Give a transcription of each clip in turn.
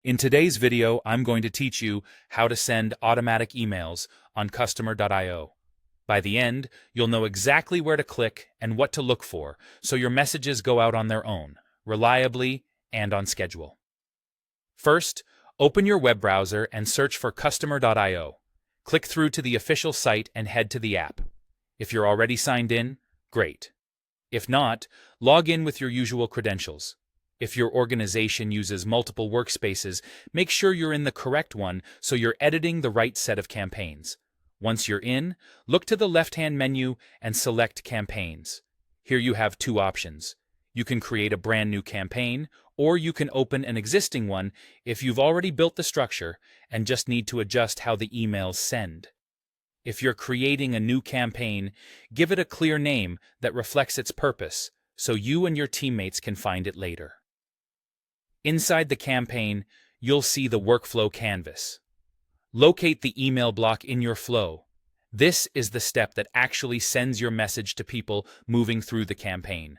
In today's video, I'm going to teach you how to send automatic emails on Customer.io. By the end, you'll know exactly where to click and what to look for so your messages go out on their own, reliably and on schedule. First, open your web browser and search for Customer.io. Click through to the official site and head to the app. If you're already signed in, great. If not, log in with your usual credentials. If your organization uses multiple workspaces, make sure you're in the correct one so you're editing the right set of campaigns. Once you're in, look to the left-hand menu and select Campaigns. Here you have two options. You can create a brand new campaign, or you can open an existing one if you've already built the structure and just need to adjust how the emails send. If you're creating a new campaign, give it a clear name that reflects its purpose so you and your teammates can find it later. Inside the campaign, you'll see the workflow canvas. Locate the email block in your flow. This is the step that actually sends your message to people moving through the campaign.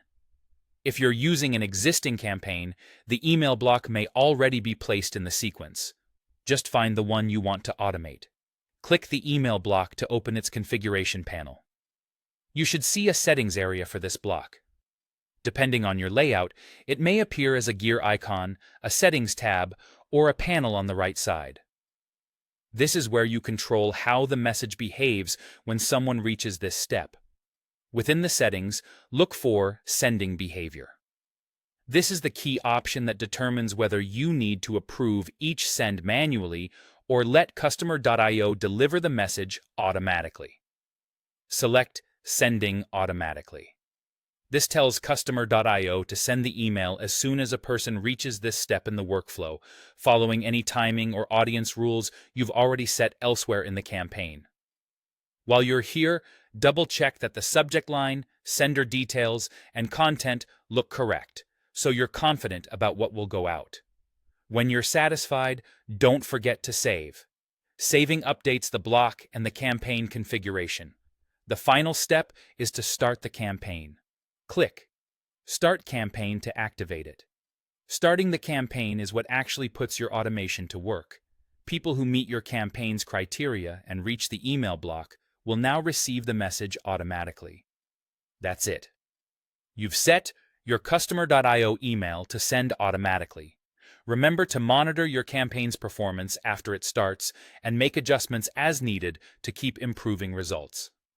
If you're using an existing campaign, the email block may already be placed in the sequence. Just find the one you want to automate. Click the email block to open its configuration panel. You should see a settings area for this block. Depending on your layout, it may appear as a gear icon, a settings tab, or a panel on the right side. This is where you control how the message behaves when someone reaches this step. Within the settings, look for Sending Behavior. This is the key option that determines whether you need to approve each send manually or let Customer.io deliver the message automatically. Select Sending Automatically. This tells Customer.io to send the email as soon as a person reaches this step in the workflow, following any timing or audience rules you've already set elsewhere in the campaign. While you're here, double-check that the subject line, sender details, and content look correct, so you're confident about what will go out. When you're satisfied, don't forget to save. Saving updates the block and the campaign configuration. The final step is to start the campaign. Click Start Campaign to activate it. Starting the campaign is what actually puts your automation to work. People who meet your campaign's criteria and reach the email block will now receive the message automatically. That's it. You've set your Customer.io email to send automatically. Remember to monitor your campaign's performance after it starts and make adjustments as needed to keep improving results.